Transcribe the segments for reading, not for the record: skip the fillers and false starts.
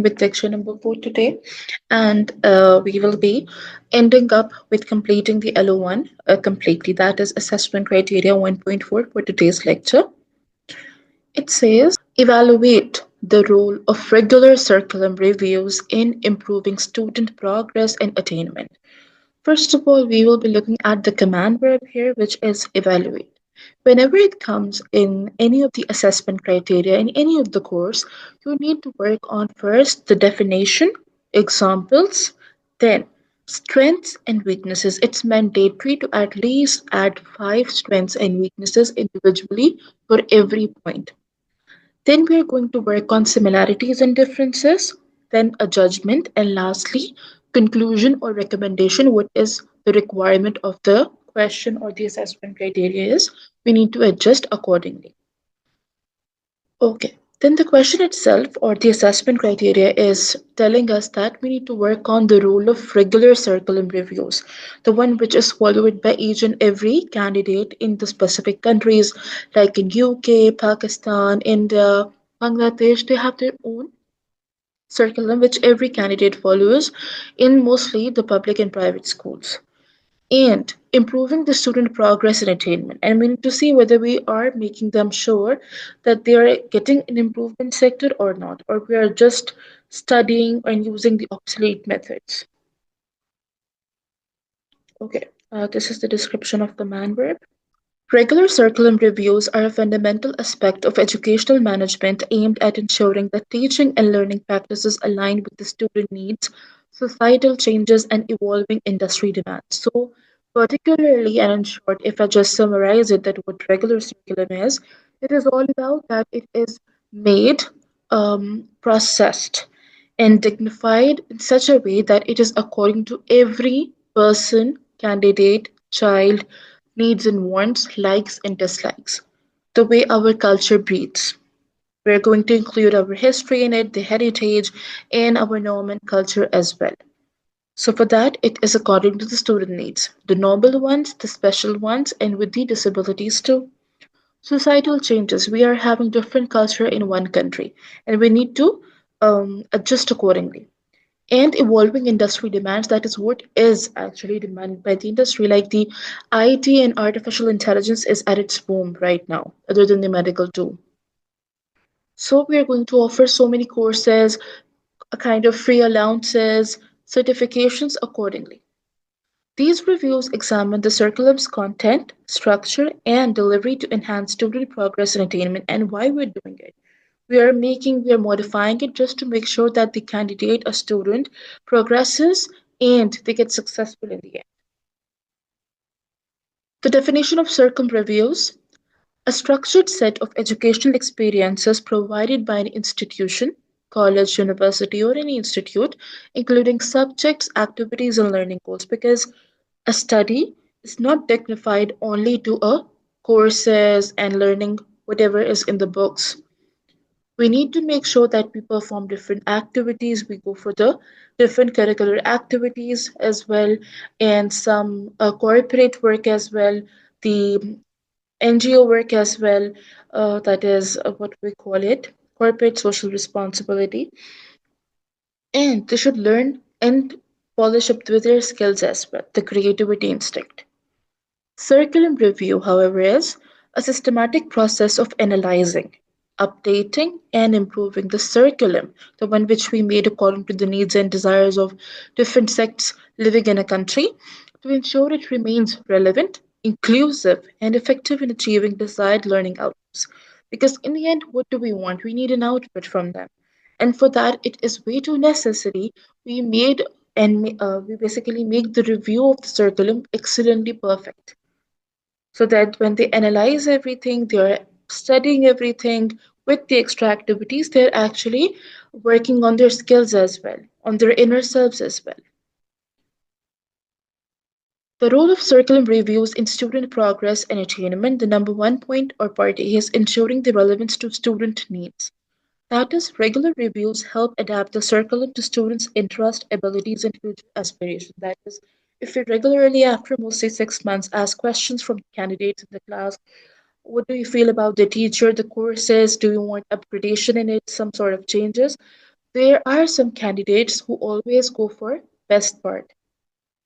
with section number 4 today, and we will be ending up with completing the LO1 completely. That is assessment criteria 1.4 for today's lecture. It says evaluate the role of regular curriculum reviews in improving student progress and attainment. First of all, we will be looking at the command verb here, which is evaluate. Whenever it comes in any of the assessment criteria in any of the course, you need to work on first the definition, examples, then strengths and weaknesses. It's mandatory to at least add 5 strengths and weaknesses individually for every point. Then we are going to work on similarities and differences, then a judgment, and lastly, conclusion or recommendation. What is the requirement of the question or the assessment criteria is? We need to adjust accordingly. Okay. Then the question itself or the assessment criteria is telling us that we need to work on the role of regular curriculum reviews, the one which is followed by each and every candidate in the specific countries like in UK, Pakistan, India, Bangladesh. They have their own curriculum which every candidate follows in mostly the public and private schools, and improving the student progress and attainment. And we need to see whether we are making them sure that they are getting an improvement sector or not, or we are just studying and using the obsolete methods. Okay, this is the description of the man verb. Regular curriculum reviews are a fundamental aspect of educational management aimed at ensuring that teaching and learning practices align with the student needs, societal changes, and evolving industry demands. So, particularly and in short, if I just summarize it, that what regular curriculum is, it is all about that it is made, processed, and dignified in such a way that it is according to every person, candidate, child, needs and wants, likes and dislikes, the way our culture breathes. We're going to include our history in it, the heritage, and our norm and culture as well. So for that, it is according to the student needs, the normal ones, the special ones, and with the disabilities too. Societal changes. We are having different culture in one country, and we need to adjust accordingly. And evolving industry demands, that is what is actually demanded by the industry, like the IT and artificial intelligence is at its boom right now, other than the medical too. So we are going to offer so many courses, a kind of free allowances, certifications accordingly. These reviews examine the curriculum's content, structure, and delivery to enhance student progress and attainment, and why we're doing it. We are modifying it just to make sure that the candidate or student progresses and they get successful in the end. The definition of circum reviews: a structured set of educational experiences provided by an institution, college, university, or any institute, including subjects, activities, and learning goals. Because a study is not dignified only to a courses and learning whatever is in the books. We need to make sure that we perform different activities. We go for the different curricular activities as well, and some corporate work as well, the NGO work as well. That is what we call it, corporate social responsibility. And they should learn and polish up with their skills as well, the creativity instinct. Curriculum review, however, is a systematic process of analyzing, updating, and improving the curriculum, the one which we made according to the needs and desires of different sects living in a country, to ensure it remains relevant, inclusive, and effective in achieving desired learning outcomes. Because in the end, what do we want? We need an output from them. And for that, it is way too necessary. We made we basically make the review of the curriculum excellently perfect, so that when they analyze everything, they're studying everything with the extra activities, they're actually working on their skills as well, on their inner selves as well. The role of curriculum reviews in student progress and attainment, the number one point or part A is ensuring the relevance to student needs. That is, regular reviews help adapt the curriculum to students' interest, abilities, and future aspirations. That is, if we regularly, after mostly 6 months, ask questions from the candidates in the class, what do you feel about the teacher, the courses? Do you want upgradation in it, some sort of changes? There are some candidates who always go for best part.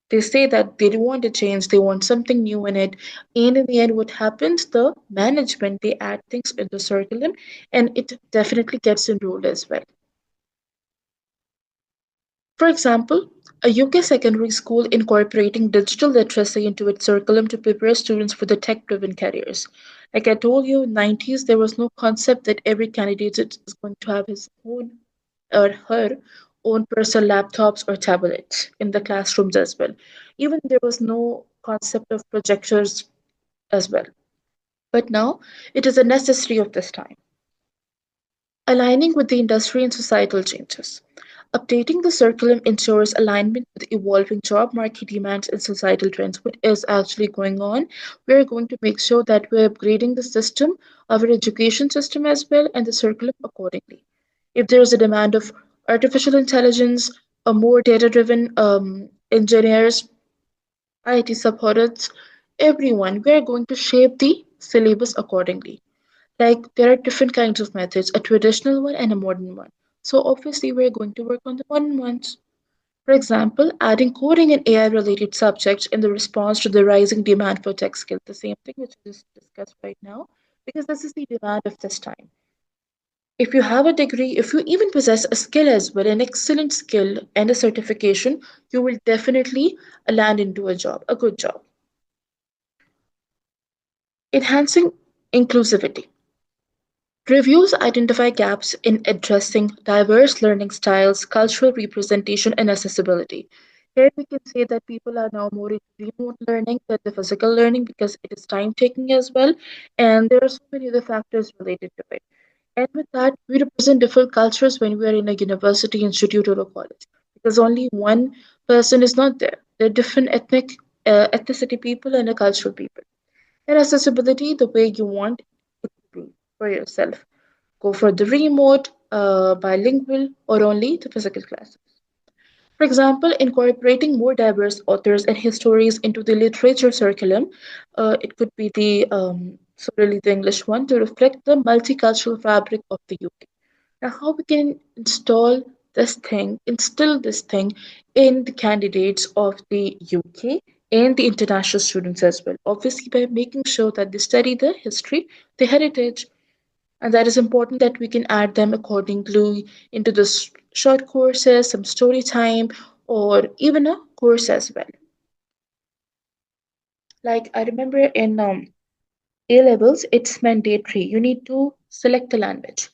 They say that they don't want a change, they want something new in it. And in the end, what happens? The management, they add things in the curriculum and it definitely gets enrolled as well. For example, a UK secondary school incorporating digital literacy into its curriculum to prepare students for the tech-driven careers. Like I told you, in 90s there was no concept that every candidate is going to have his own or her own personal laptops or tablets in the classrooms as well. Even there was no concept of projectors as well. But now it is a necessity of this time. Aligning with the industry and societal changes. Updating the curriculum ensures alignment with evolving job market demands and societal trends. What is actually going on? We're going to make sure that we're upgrading the system, our education system as well, and the curriculum accordingly. If there is a demand of artificial intelligence, a more data-driven engineers, IT supporters, everyone, we're going to shape the syllabus accordingly. Like there are different kinds of methods, a traditional one and a modern one. So obviously we're going to work on the modern ones. For example, adding coding and AI related subjects in the response to the rising demand for tech skills, the same thing which we just discussed right now, because this is the demand of this time. If you have a degree, if you even possess a skill as well, an excellent skill and a certification, you will definitely land into a job, a good job. Enhancing inclusivity. Reviews identify gaps in addressing diverse learning styles, cultural representation, and accessibility. Here we can say that people are now more into remote learning than the physical learning because it is time taking as well, and there are so many other factors related to it. And with that, we represent different cultures when we are in a university, institute, or a college because only one person is not there. There are different ethnicity people and a cultural people. And accessibility, the way you want it to be for yourself. Go for the remote, bilingual, or only the physical classes. For example, incorporating more diverse authors and histories into the literature curriculum, it could be solely the English one to reflect the multicultural fabric of the UK. Now, how we can instill this thing in the candidates of the UK and the international students as well. Obviously, by making sure that they study the history, the heritage, and that is important that we can add them accordingly into the short courses, some story time, or even a course as well. Like I remember in A levels, it's mandatory. You need to select a language,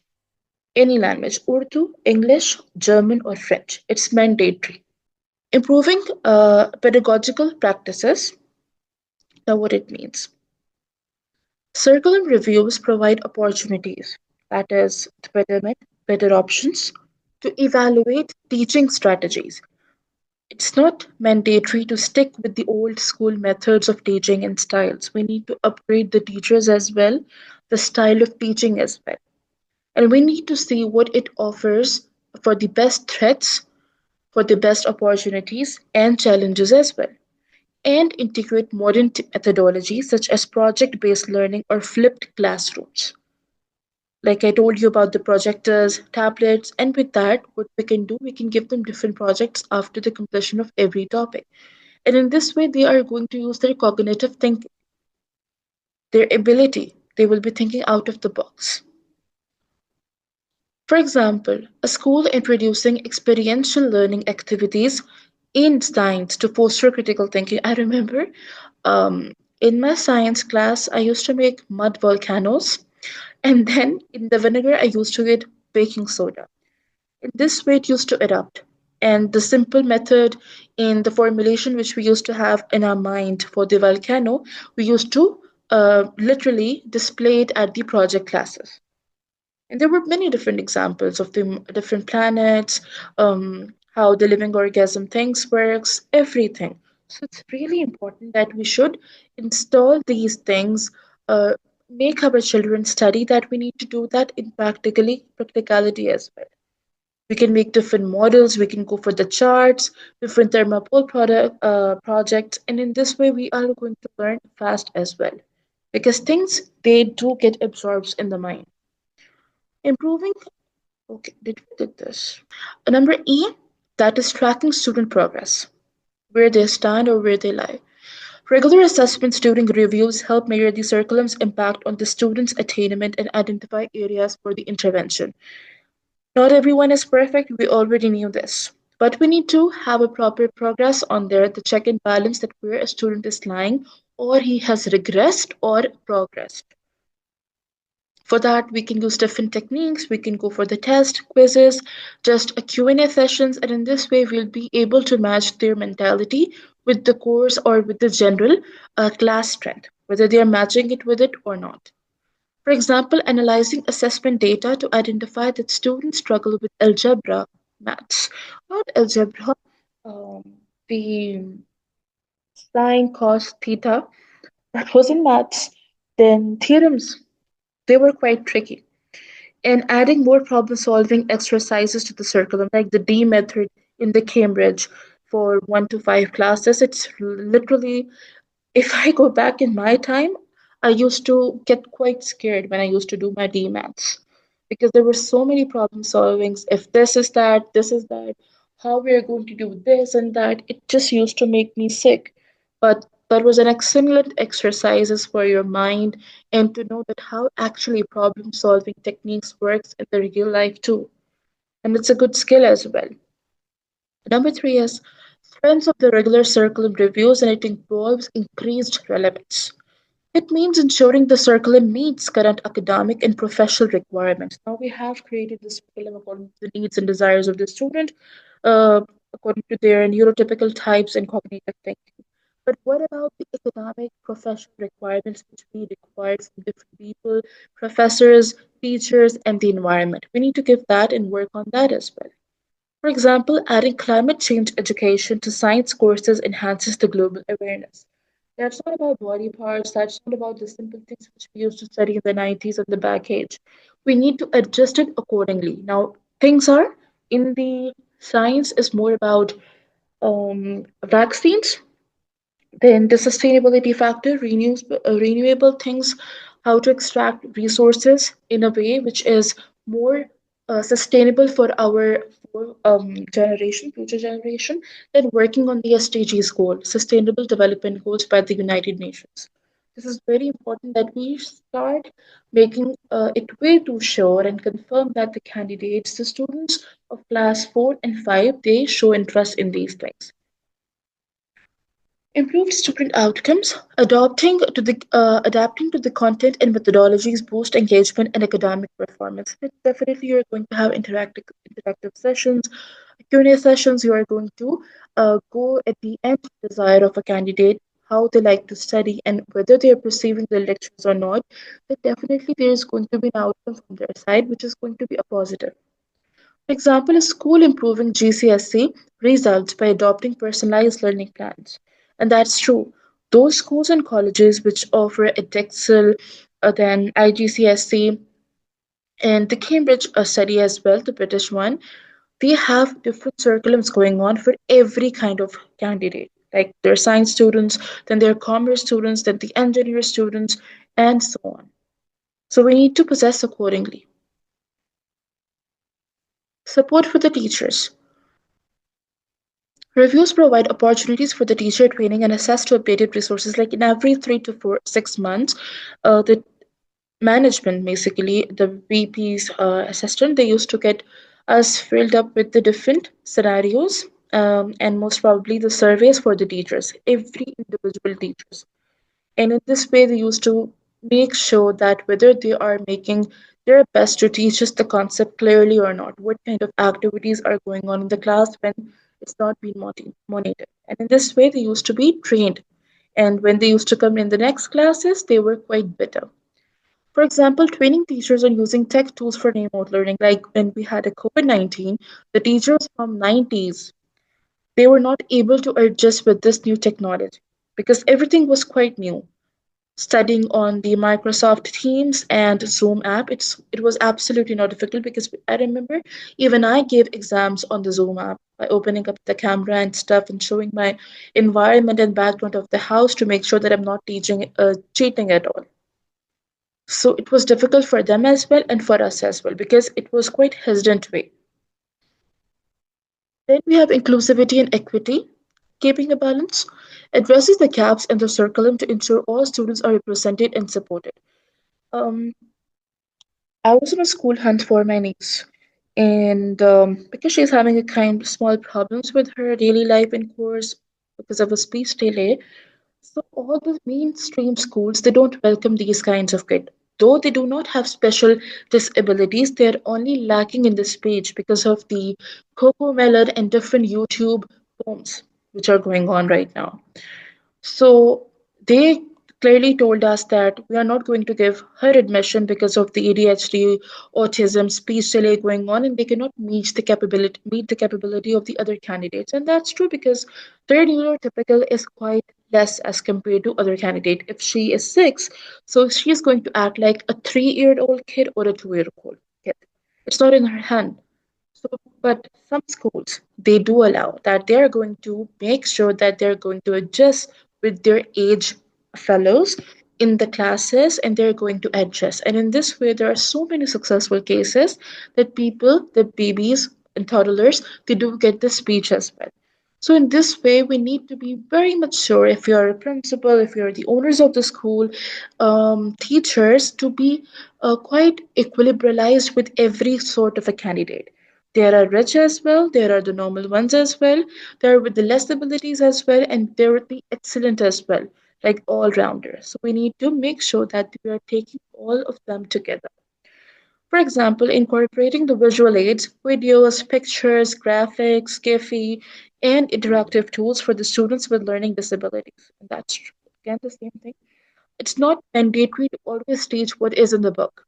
any language, Urdu, English, German, or French. It's mandatory. Improving pedagogical practices. Now, what it means. Curriculum reviews provide opportunities, that is, to betterment, better options, to evaluate teaching strategies. It's not mandatory to stick with the old school methods of teaching and styles. We need to upgrade the teachers as well, the style of teaching as well. And we need to see what it offers for the best threats, for the best opportunities and challenges as well. And integrate modern methodologies such as project based learning or flipped classrooms. Like I told you about the projectors, tablets, and with that, what we can do, we can give them different projects after the completion of every topic. And in this way, they are going to use their cognitive thinking, their ability. They will be thinking out of the box. For example, a school introducing experiential learning activities in science to foster critical thinking. I remember in my science class, I used to make mud volcanoes, and then in the vinegar, I used to get baking soda. In this way, it used to erupt. And the simple method in the formulation which we used to have in our mind for the volcano, we used to literally display it at the project classes. And there were many different examples of the different planets, how the living organism things works, everything. So it's really important that we should install these things, uh, make our children study that we need to do that in practicality as well. We can make different models, we can go for the charts, different thermopole projects, and in this way we are going to learn fast as well. Because things they do get absorbed in the mind. Improving Okay, did this. Number E, that is tracking student progress, where they stand or where they lie. Regular assessments during reviews help measure the curriculum's impact on the student's attainment and identify areas for the intervention. Not everyone is perfect, we already knew this. But we need to have a proper progress on there, the check and balance that where a student is lying or he has regressed or progressed. For that, we can use different techniques. We can go for the test, quizzes, just a Q&A sessions, and in this way, we'll be able to match their mentality with the course or with the general class strength, whether they are matching it with it or not. For example, analyzing assessment data to identify that students struggle with algebra, maths, not algebra, um, the sine, cos, theta, that was in maths, then theorems, they were quite tricky. And adding more problem solving exercises to the curriculum, like the D method in the Cambridge for 1 to 5 classes, it's literally, if I go back in my time, I used to get quite scared when I used to do my D maths because there were so many problem solvings. If this is that, how we are going to do this and that, it just used to make me sick. But that was an excellent exercises for your mind and to know that how actually problem solving techniques works in the real life too. And it's a good skill as well. Number three is strengths of the regular curriculum reviews, and it involves increased relevance. It means ensuring the curriculum meets current academic and professional requirements. Now we have created this curriculum according to the needs and desires of the student, uh, according to their neurotypical types and cognitive thinking. But what about the academic professional requirements which we require from different people, professors, teachers, and the environment? We need to give that and work on that as well. For example, adding climate change education to science courses enhances the global awareness. That's not about body parts, that's not about the simple things which we used to study in the 90s and the back age. We need to adjust it accordingly. Now, things are in the science is more about vaccines, then the sustainability factor, renewable things, how to extract resources in a way which is more sustainable for our generation, future generation, than working on the SDGs goal, Sustainable Development Goals by the United Nations. This is very important that we start making it way too sure and confirm that the candidates, the students of class 4 and 5, they show interest in these things. Improved student outcomes, adapting to the content and methodologies boost engagement and academic performance. Definitely, you're going to have interactive sessions, Q&A sessions. You are going to go at the end of the desire of a candidate, how they like to study and whether they are perceiving the lectures or not. Then definitely there is going to be an outcome from their side, which is going to be a positive. For example, a school improving GCSE results by adopting personalized learning plans. And that's true. Those schools and colleges which offer EdXL, then IGCSE, and the Cambridge study as well, the British one, they have different curriculums going on for every kind of candidate. Like their science students, then their commerce students, then the engineer students, and so on. So we need to possess accordingly. Support for the teachers. Reviews provide opportunities for the teacher training and access to updated resources. Like in every 3 to 6 months, the management, basically the VP's assistant, they used to get us filled up with the different scenarios and most probably the surveys for the teachers, every individual teachers. And in this way, they used to make sure that whether they are making their best to teach us the concept clearly or not, what kind of activities are going on in the class when it's not being monitored. And in this way, they used to be trained. And when they used to come in the next classes, they were quite better. For example, training teachers on using tech tools for remote learning, like when we had a COVID-19, the teachers from 90s, they were not able to adjust with this new technology because everything was quite new. Studying on the Microsoft Teams and Zoom app, it was absolutely not difficult because I remember even I gave exams on the Zoom app by opening up the camera and stuff and showing my environment and background of the house to make sure that I'm not teaching cheating at all. So it was difficult for them as well and for us as well because it was quite hesitant way. Then we have inclusivity and equity. Keeping a balance addresses the gaps in the curriculum to ensure all students are represented and supported. Um, I was on a school hunt for my niece, and because she's having a kind of small problems with her daily life and course because of a speech delay, so all the mainstream schools they don't welcome these kinds of kids. Though they do not have special disabilities, they are only lacking in the speech because of the Coco Melon and different YouTube poems which are going on right now. So they clearly told us that we are not going to give her admission because of the ADHD, autism, speech delay going on, and they cannot meet the capability of the other candidates. And that's true because their neurotypical is quite less as compared to other candidate. If she is 6, so she's going to act like a 3-year old kid or a 2-year old kid. It's not in her hand. So, but some schools, they do allow that they're going to make sure that they're going to adjust with their age fellows in the classes and they're going to adjust. And in this way, there are so many successful cases that people, the babies and toddlers, they do get the speech as well. So in this way, we need to be very much sure if you're a principal, if you're the owners of the school, teachers, to be quite equilibralized with every sort of a candidate. There are rich as well, there are the normal ones as well, there are with the less abilities as well, and there would be excellent as well, like all rounders. So we need to make sure that we are taking all of them together. For example, incorporating the visual aids, videos, pictures, graphics, Giphy, and interactive tools for the students with learning disabilities. And that's again the same thing. It's not mandatory to always teach what is in the book.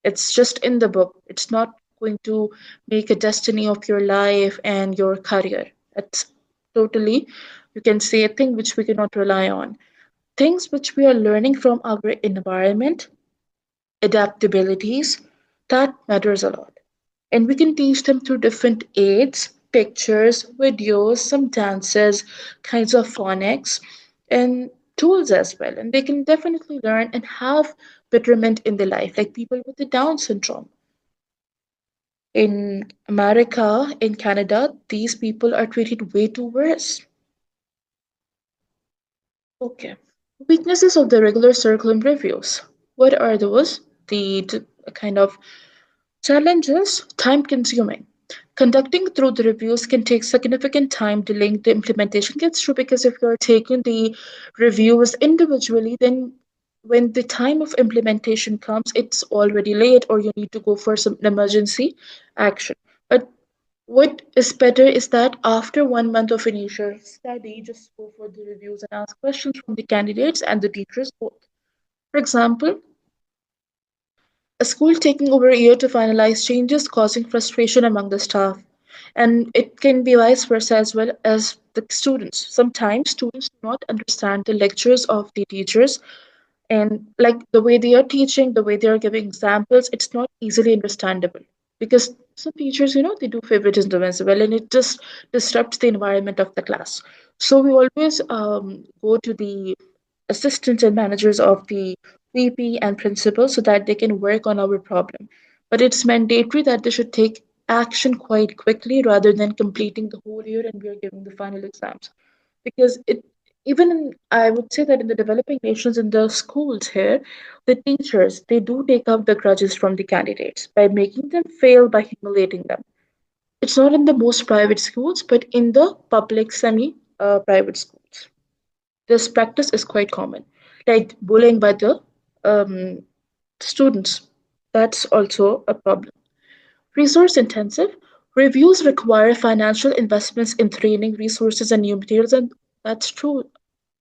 It's just in the book. It's not going to make a destiny of your life and your career. It's totally, you can say, a thing which we cannot rely on. Things which we are learning from our environment, adaptabilities, that matters a lot. And we can teach them through different aids, pictures, videos, some dances, kinds of phonics, and tools as well. And they can definitely learn and have betterment in their life, like people with the Down syndrome. In America, in Canada, these people are treated way too worse. Okay. Weaknesses of the regular curriculum reviews. What are those? The kind of challenges, time consuming. Conducting through the reviews can take significant time, delaying the implementation. Gets true because if you're taking the reviews individually, then when the time of implementation comes, it's already late or you need to go for some emergency action. But what is better is that after 1 month of initial study, just go for the reviews and ask questions from the candidates and the teachers both. For example, a school taking over a year to finalize changes, causing frustration among the staff. And it can be vice versa as well as the students. Sometimes students do not understand the lectures of the teachers, and like the way they are teaching, the way they are giving examples, it's not easily understandable because some teachers, they do favoritism as well, and it just disrupts the environment of the class. So we always go to the assistants and managers of the VP and principal so that they can work on our problem. But it's mandatory that they should take action quite quickly rather than completing the whole year and we are giving the final exams. Because it even in, I would say that in the developing nations in the schools here, the teachers they do take up the grudges from the candidates by making them fail by humiliating them. It's not in the most private schools, but in the public semi private schools. This practice is quite common, like bullying by the um, students. That's also a problem. Resource intensive. Reviews require financial investments in training, resources, and new materials, and that's true.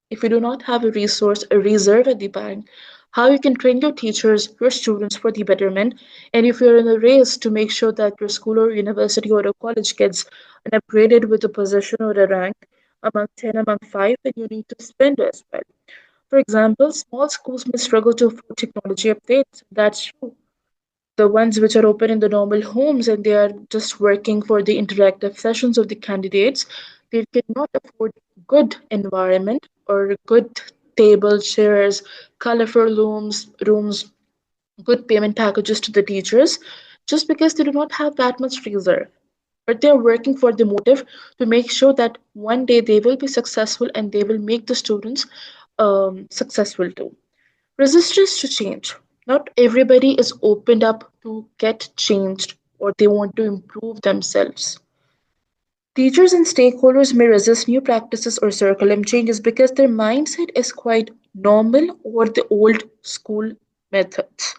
If you do not have a resource, a reserve at the bank, how you can train your teachers, your students for the betterment, and if you're in a race to make sure that your school or university or a college gets an upgraded with a position or a rank among 10, among 5, then you need to spend as well. For example, small schools may struggle to afford technology updates. That's true. The ones which are open in the normal homes and they are just working for the interactive sessions of the candidates, they cannot afford good environment or good table chairs, colorful rooms, good payment packages to the teachers just because they do not have that much reserve. But they're working for the motive to make sure that one day they will be successful and they will make the students successful too. Resistance to change. Not everybody is opened up to get changed or they want to improve themselves. Teachers and stakeholders may resist new practices or curriculum changes because their mindset is quite normal or the old school methods.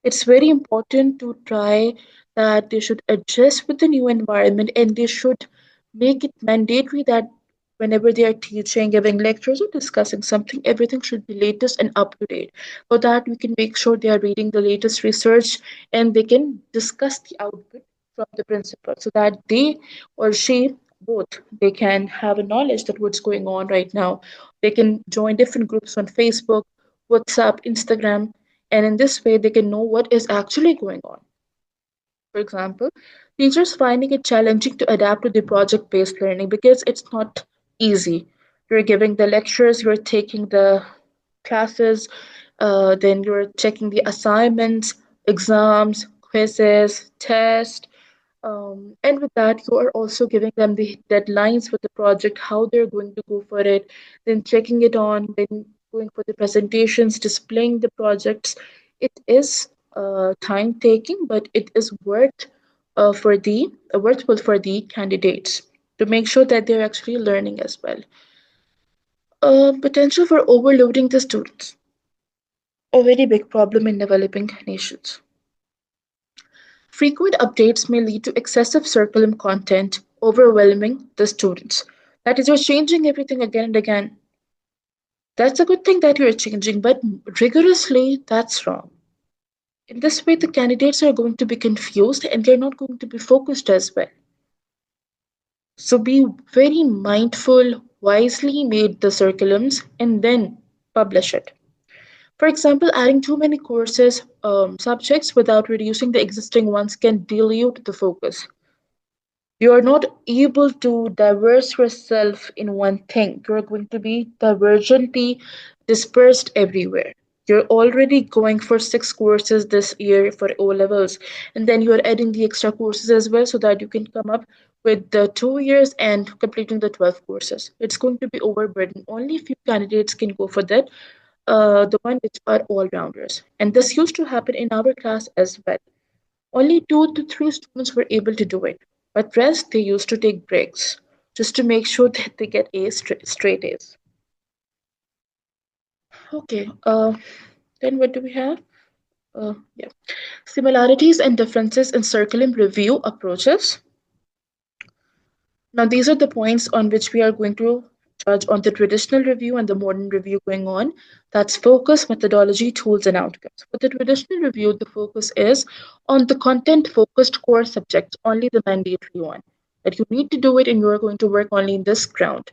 It's very important to try that they should adjust with the new environment and they should make it mandatory that whenever they are teaching, giving lectures, or discussing something, everything should be latest and up to date so that we can make sure they are reading the latest research and they can discuss the output from the principal so that they or she both they can have a knowledge that what's going on right now. They can join different groups on Facebook, WhatsApp, Instagram, and in this way they can know what is actually going on. For example, teachers finding it challenging to adapt to the project based learning because it's not easy. You're giving the lectures, you're taking the classes, then you're checking the assignments, exams, quizzes, tests, and with that, you are also giving them the deadlines for the project, how they're going to go for it, then checking it on, then going for the presentations, displaying the projects. It is time taking, but it is worthwhile for the candidates to make sure that they're actually learning as well. Potential for overloading the students, a very big problem in developing nations. Frequent updates may lead to excessive curriculum content, overwhelming the students. That is, you're changing everything again and again. That's a good thing that you're changing, but rigorously, that's wrong. In this way, the candidates are going to be confused and they're not going to be focused as well. So be very mindful, wisely make the curriculums, and then publish it. For example, adding too many courses, subjects without reducing the existing ones can dilute the focus. You are not able to diverse yourself in one thing. You're going to be divergently dispersed everywhere. You're already going for 6 courses this year for O levels, and then you're adding the extra courses as well so that you can come up with the 2 years and completing the 12 courses. It's going to be overburdened. Only few candidates can go for that, the one which are all rounders. And this used to happen in our class as well. Only 2 to 3 students were able to do it, but rest they used to take breaks just to make sure that they get A's straight A's. Okay, then what do we have? Yeah, similarities and differences in curriculum review approaches. Now, these are the points on which we are going to judge on the traditional review and the modern review going on. That's focus, methodology, tools, and outcomes. For the traditional review, the focus is on the content focused core subjects, only the mandatory one. That you need to do it and you are going to work only in this ground.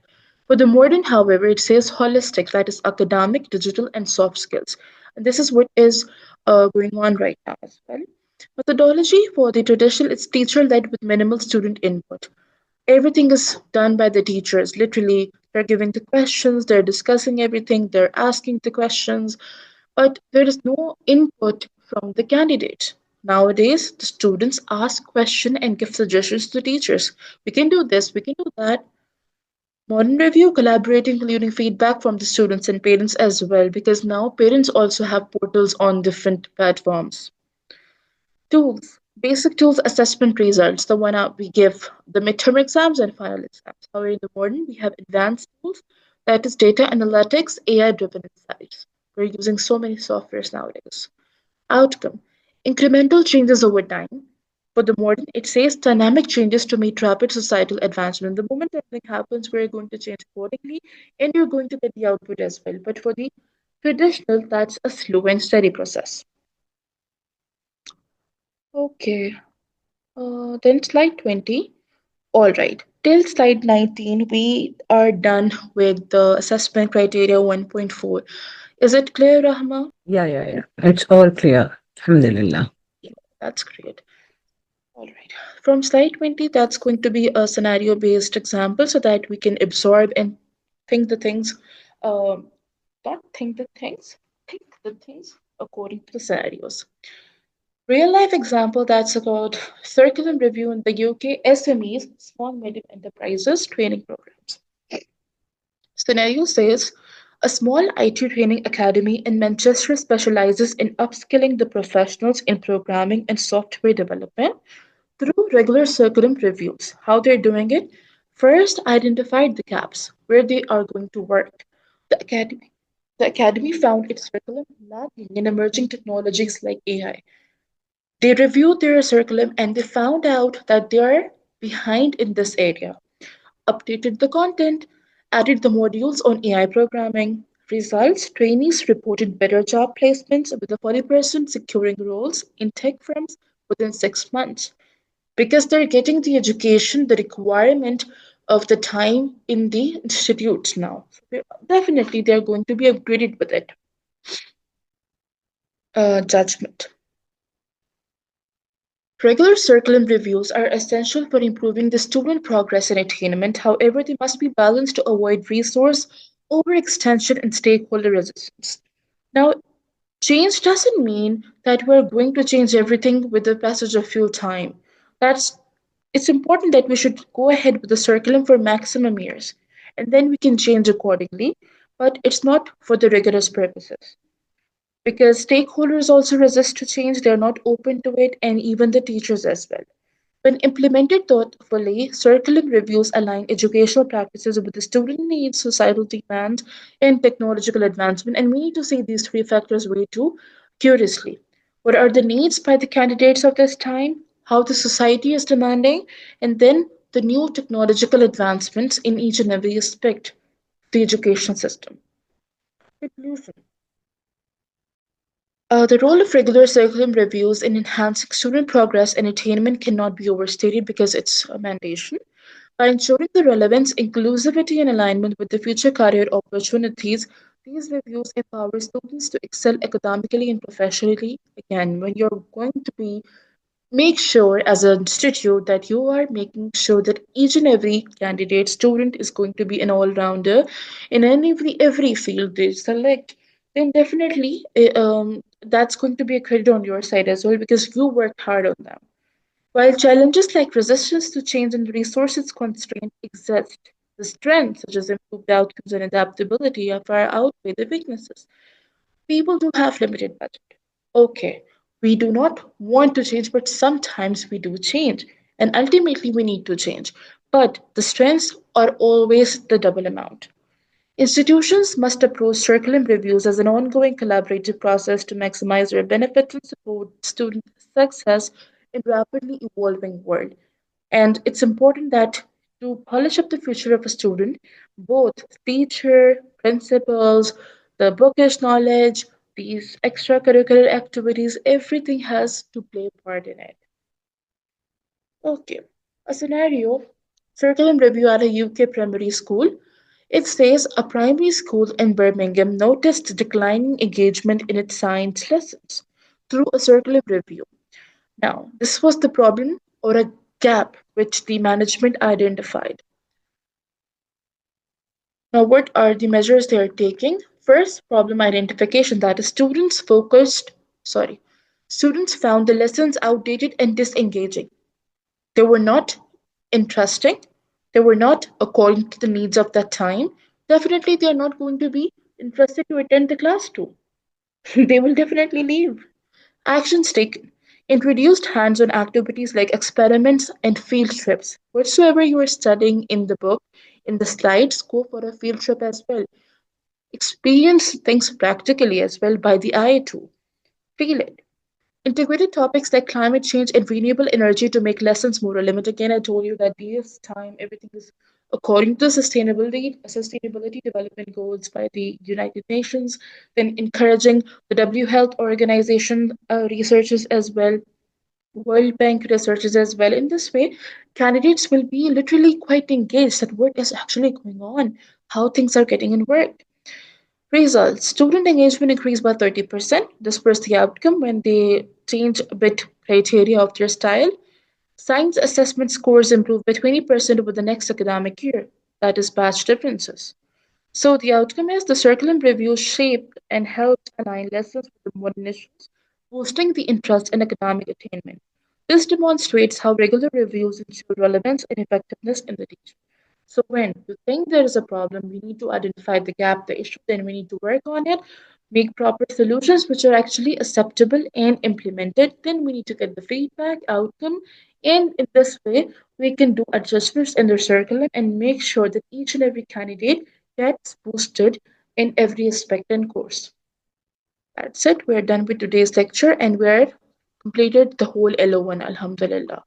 For the modern, however, it says holistic, that is academic, digital, and soft skills. And this is what is going on right now as well. Methodology for the traditional, it's teacher led with minimal student input. Everything is done by the teachers. Literally, they're giving the questions, they're discussing everything, they're asking the questions, but there is no input from the candidate. Nowadays, the students ask questions and give suggestions to teachers. We can do this, we can do that. Modern review collaborating, including feedback from the students and parents as well, because now parents also have portals on different platforms. Tools, basic tools, assessment results, the one we give the midterm exams and final exams. However, in the modern, we have advanced tools, that is data analytics, AI driven insights. We're using so many softwares nowadays. Outcome, incremental changes over time. For the modern, it says dynamic changes to meet rapid societal advancement. The moment something happens, we're going to change accordingly and you're going to get the output as well. But for the traditional, that's a slow and steady process. Okay, then slide 20. All right. Till slide 19, we are done with the assessment criteria 1.4. Is it clear, Rahma? Yeah, yeah, yeah. It's all clear. Alhamdulillah. Yeah, that's great. All right. From slide 20, that's going to be a scenario based example so that we can absorb and think the things, not think the things, think the things. according to the scenarios. Real life example that's about curriculum review in the UK SMEs, small medium enterprises training programs. Scenario says a small IT training academy in Manchester specializes in upskilling the professionals in programming and software development through regular curriculum reviews. How they're doing it? First, identified the gaps where they are going to work. The academy, the academy found its curriculum lagging in emerging technologies like AI. They reviewed their curriculum and they found out that they are behind in this area, updated the content, added the modules on AI programming. Results trainees reported better job placements with a 40% securing roles in tech firms within 6 months because they're getting the education, the requirement of the time in the institutes now. So definitely, they're going to be upgraded with it. Judgment. Regular curriculum reviews are essential for improving the student progress and attainment. However, they must be balanced to avoid resource overextension and stakeholder resistance. Now, change doesn't mean that we're going to change everything with the passage of few time. That's it's important that we should go ahead with the curriculum for maximum years, and then we can change accordingly. But it's not for the rigorous purposes because stakeholders also resist to change, they're not open to it, and even the teachers as well. When implemented thoughtfully, curriculum reviews align educational practices with the student needs, societal demand, and technological advancement. And we need to see these three factors way too curiously. What are the needs by the candidates of this time? How the society is demanding? And then the new technological advancements in each and every aspect of the education system. Conclusion. The role of regular curriculum reviews in enhancing student progress and attainment cannot be overstated because it's a mandation. By ensuring the relevance, inclusivity, and alignment with the future career opportunities, these reviews empower students to excel academically and professionally. Again, when you're going to be make sure as an institute that you are making sure that each and every candidate student is going to be an all-rounder in every field they select, then definitely that's going to be a credit on your side as well because you worked hard on them. While challenges like resistance to change and resources constraint exist, the strengths such as improved outcomes and adaptability are far outweigh the weaknesses. People do have limited budget. Okay, we do not want to change, but sometimes we do change. And ultimately, we need to change. But the strengths are always the double amount. Institutions must approach curriculum reviews as an ongoing collaborative process to maximize their benefits and support student success in rapidly evolving world. And it's important that to polish up the future of a student, both teacher, principals, the bookish knowledge, these extracurricular activities, everything has to play a part in it. Okay, a scenario curriculum review at a UK primary school. It says a primary school in Birmingham noticed declining engagement in its science lessons through a curriculum review. Now, this was the problem or a gap which the management identified. Now, what are the measures they are taking? First, problem identification that is students found the lessons outdated and disengaging. They were not interesting, they were not according to the needs of that time. Definitely, they are not going to be interested to attend the class too. They will definitely leave. Actions taken. Introduced hands on activities like experiments and field trips. Whatsoever you are studying in the book, in the slides, go for a field trip as well. Experience things practically as well by the eye too. Feel it. Integrated topics like climate change and renewable energy to make lessons more relevant. Again, I told you that this time everything is according to sustainability development goals by the United Nations, then encouraging the W Health Organization researchers as well, World Bank researchers as well. In this way, candidates will be literally quite engaged at what is actually going on, how things are getting in work. Results. Student engagement increased by 30%. This was the outcome when they change a bit criteria of their style. Science assessment scores improved by 20% over the next academic year. That is batch differences. So the outcome is the curriculum review shaped and helped align lessons with the modern issues, boosting the interest in academic attainment. This demonstrates how regular reviews ensure relevance and effectiveness in the teaching. So when you think there is a problem, we need to identify the gap, the issue, then we need to work on it, make proper solutions which are actually acceptable and implemented. Then we need to get the feedback, outcome, and in this way, we can do adjustments in the curriculum and make sure that each and every candidate gets boosted in every aspect and course. That's it. We're done with today's lecture and we're completed the whole LO1, Alhamdulillah.